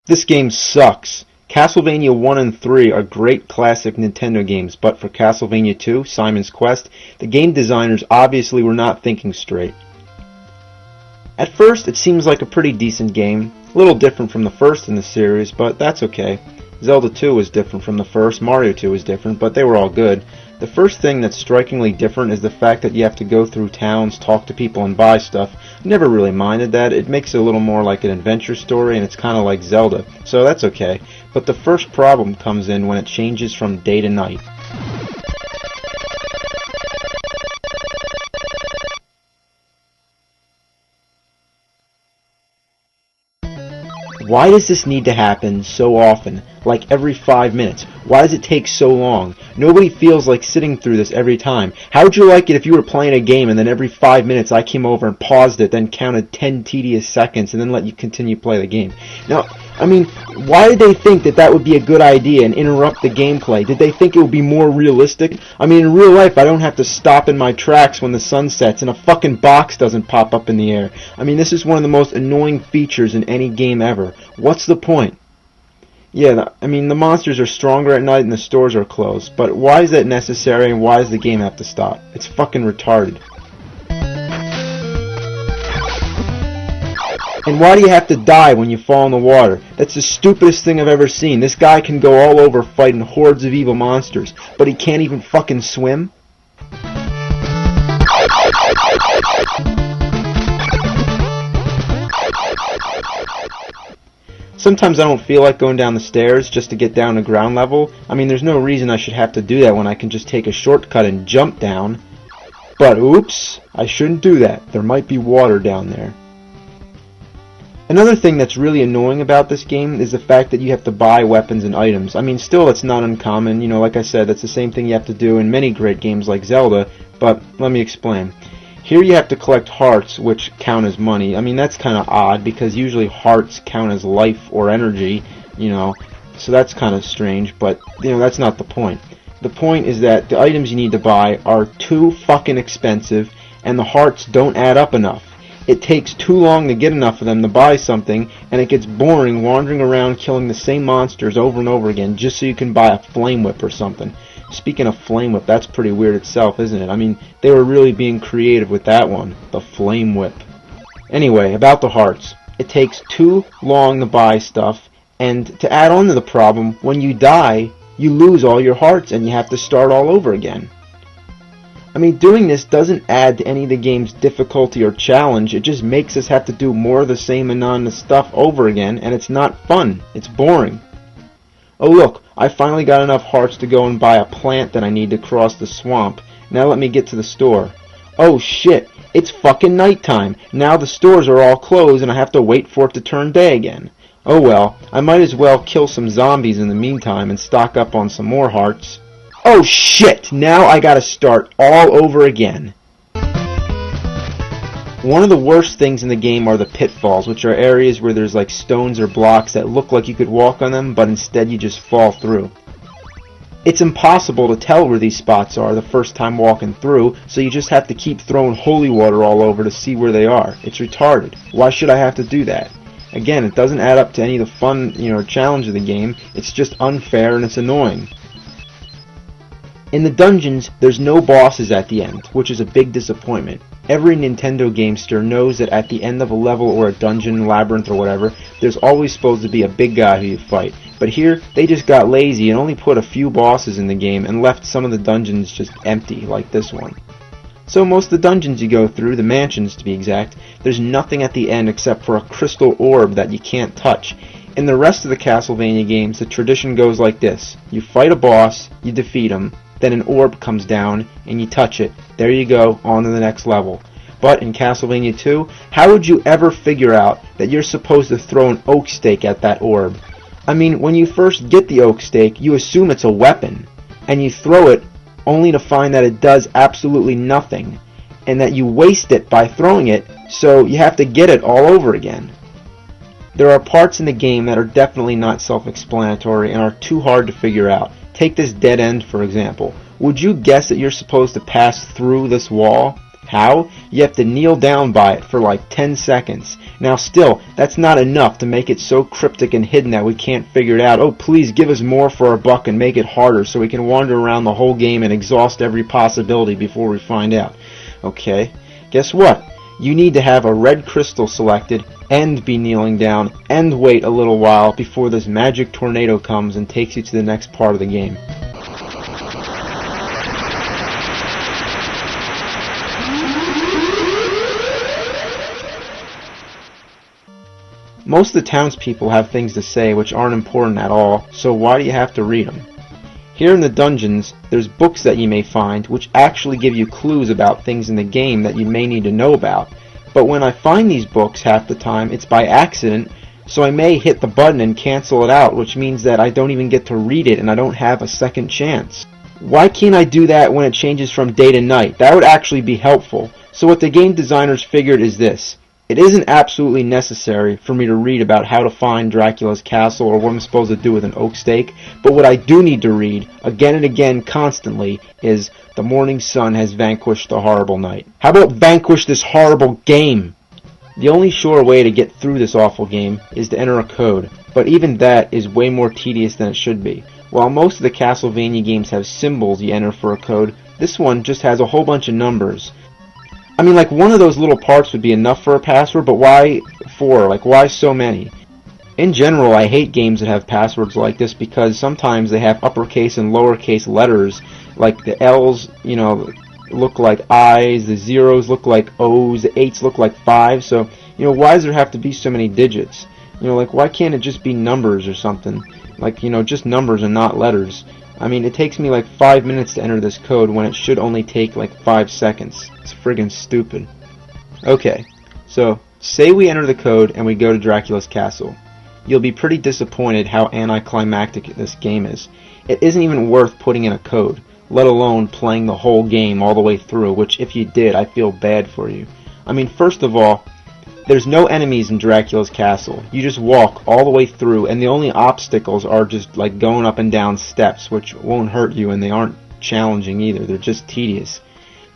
This game sucks. Castlevania 1 and 3 are great classic Nintendo games, but for Castlevania 2, Simon's Quest, the game designers obviously were not thinking straight. At first, it seems like a pretty decent game, a little different from the first in the series, but that's okay. Zelda 2 was different from the first, Mario 2 was different, but they were all good. The first thing that's strikingly different is the fact that you have to go through towns, talk to people, and buy stuff. Never really minded that. It makes it a little more like an adventure story, and it's kind of like Zelda, so that's okay. But the first problem comes in when it changes from day to night. Why does this need to happen so often, like every 5 minutes? Why does it take so long? Nobody feels like sitting through this every time. How would you like it if you were playing a game and then every 5 minutes I came over and paused it, then counted 10 tedious seconds and then let you continue play the game? Now, I mean, why did they think that that would be a good idea and interrupt the gameplay? Did they think it would be more realistic? I mean, in real life, I don't have to stop in my tracks when the sun sets and a fucking box doesn't pop up in the air. I mean, this is one of the most annoying features in any game ever. What's the point? Yeah, I mean, the monsters are stronger at night and the stores are closed, but why is that necessary and why does the game have to stop? It's fucking retarded. And why do you have to die when you fall in the water? That's the stupidest thing I've ever seen. This guy can go all over fighting hordes of evil monsters, but he can't even fucking swim? Sometimes I don't feel like going down the stairs just to get down to ground level. I mean, there's no reason I should have to do that when I can just take a shortcut and jump down. But oops, I shouldn't do that. There might be water down there. Another thing that's really annoying about this game is the fact that you have to buy weapons and items. I mean, still, it's not uncommon. You know, like I said, that's the same thing you have to do in many great games like Zelda, but let me explain. Here you have to collect hearts, which count as money. I mean, that's kind of odd, because usually hearts count as life or energy, you know, so that's kind of strange, but, you know, that's not the point. The point is that the items you need to buy are too fucking expensive, and the hearts don't add up enough. It takes too long to get enough of them to buy something, and it gets boring wandering around killing the same monsters over and over again just so you can buy a flame whip or something. Speaking of flame whip, that's pretty weird itself, isn't it? I mean, they were really being creative with that one, the flame whip. Anyway, about the hearts. It takes too long to buy stuff, and to add on to the problem, when you die, you lose all your hearts and you have to start all over again. I mean, doing this doesn't add to any of the game's difficulty or challenge, it just makes us have to do more of the same monotonous stuff over again, and it's not fun, it's boring. Oh look, I finally got enough hearts to go and buy a plant that I need to cross the swamp. Now let me get to the store. Oh shit, it's fucking nighttime. Now the stores are all closed and I have to wait for it to turn day again. Oh well, I might as well kill some zombies in the meantime and stock up on some more hearts. Oh shit, now I gotta start all over again. One of the worst things in the game are the pitfalls, which are areas where there's like stones or blocks that look like you could walk on them, but instead you just fall through. It's impossible to tell where these spots are the first time walking through, so you just have to keep throwing holy water all over to see where they are. It's retarded. Why should I have to do that? Again, it doesn't add up to any of the fun, challenge of the game. It's just unfair and it's annoying. In the dungeons, there's no bosses at the end, which is a big disappointment. Every Nintendo gamester knows that at the end of a level or a dungeon, labyrinth, or whatever, there's always supposed to be a big guy who you fight. But here, they just got lazy and only put a few bosses in the game and left some of the dungeons just empty, like this one. So most of the dungeons you go through, the mansions to be exact, there's nothing at the end except for a crystal orb that you can't touch. In the rest of the Castlevania games, the tradition goes like this. You fight a boss, you defeat him, then an orb comes down, and you touch it. There you go, on to the next level. But in Castlevania 2, how would you ever figure out that you're supposed to throw an oak stake at that orb? I mean, when you first get the oak stake, you assume it's a weapon, and you throw it only to find that it does absolutely nothing, and that you waste it by throwing it, so you have to get it all over again. There are parts in the game that are definitely not self-explanatory and are too hard to figure out. Take this dead end, for example. Would you guess that you're supposed to pass through this wall? How? You have to kneel down by it for like 10 seconds. Now still, that's not enough to make it so cryptic and hidden that we can't figure it out. Oh, please give us more for our buck and make it harder so we can wander around the whole game and exhaust every possibility before we find out. Okay, guess what? You need to have a red crystal selected and be kneeling down and wait a little while before this magic tornado comes and takes you to the next part of the game. Most of the townspeople have things to say which aren't important at all, so why do you have to read them? Here in the dungeons, there's books that you may find which actually give you clues about things in the game that you may need to know about. But when I find these books half the time, it's by accident, so I may hit the button and cancel it out, which means that I don't even get to read it and I don't have a second chance. Why can't I do that when it changes from day to night? That would actually be helpful. So what the game designers figured is this. It isn't absolutely necessary for me to read about how to find Dracula's castle or what I'm supposed to do with an oak stake, but what I do need to read, again and again constantly, is the morning sun has vanquished the horrible night. How about vanquish this horrible game? The only sure way to get through this awful game is to enter a code, but even that is way more tedious than it should be. While most of the Castlevania games have symbols you enter for a code, this one just has a whole bunch of numbers. I mean, like, one of those little parts would be enough for a password, but why 4? Like, why so many? In general, I hate games that have passwords like this because sometimes they have uppercase and lowercase letters. Like, the L's, you know, look like I's, the zeros look like O's, the 8's look like 5's, so, you know, why does there have to be so many digits? You know, like, why can't it just be numbers or something? Like, you know, just numbers and not letters. I mean, it takes me like 5 minutes to enter this code when it should only take like 5 seconds. It's friggin' stupid. Okay, so say we enter the code and we go to Dracula's castle. You'll be pretty disappointed how anticlimactic this game is. It isn't even worth putting in a code, let alone playing the whole game all the way through, which if you did, I feel bad for you. I mean, first of all, there's no enemies in Dracula's castle. You just walk all the way through, and the only obstacles are just like going up and down steps, which won't hurt you, and they aren't challenging either. They're just tedious.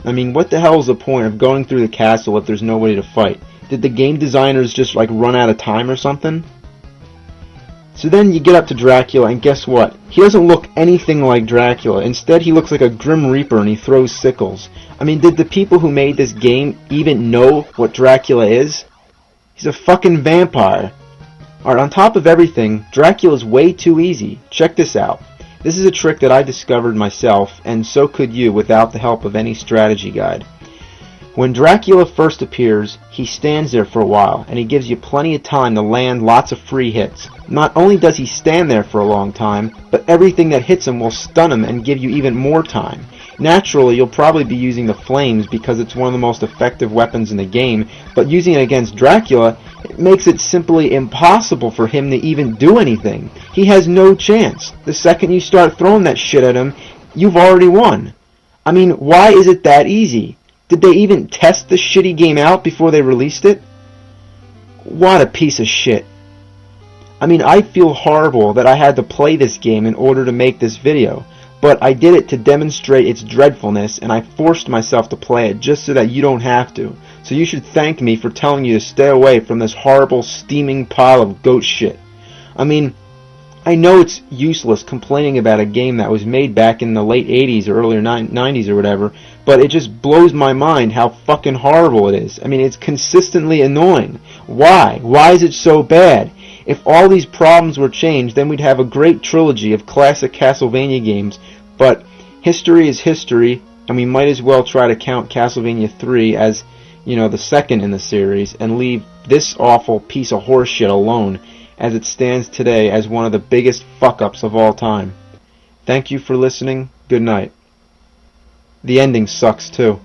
I mean, what the hell is the point of going through the castle if there's nobody to fight? Did the game designers just like run out of time or something? So then you get up to Dracula, and guess what? He doesn't look anything like Dracula. Instead, he looks like a Grim Reaper, and he throws sickles. I mean, did the people who made this game even know what Dracula is? He's a fucking vampire. Alright, on top of everything, Dracula's way too easy. Check this out. This is a trick that I discovered myself, and so could you without the help of any strategy guide. When Dracula first appears, he stands there for a while, and he gives you plenty of time to land lots of free hits. Not only does he stand there for a long time, but everything that hits him will stun him and give you even more time. Naturally, you'll probably be using the flames because it's one of the most effective weapons in the game, but using it against Dracula, it makes it simply impossible for him to even do anything. He has no chance. The second you start throwing that shit at him, you've already won. I mean, why is it that easy? Did they even test the shitty game out before they released it? What a piece of shit. I mean, I feel horrible that I had to play this game in order to make this video. But I did it to demonstrate its dreadfulness, and I forced myself to play it just so that you don't have to. So you should thank me for telling you to stay away from this horrible, steaming pile of goat shit. I mean, I know it's useless complaining about a game that was made back in the late 80s or earlier 90s or whatever, but it just blows my mind how fucking horrible it is. I mean, it's consistently annoying. Why? Why is it so bad? If all these problems were changed, then we'd have a great trilogy of classic Castlevania games, but history is history, and we might as well try to count Castlevania 3 as, you know, the second in the series, and leave this awful piece of horseshit alone, as it stands today as one of the biggest fuck-ups of all time. Thank you for listening. Good night. The ending sucks, too.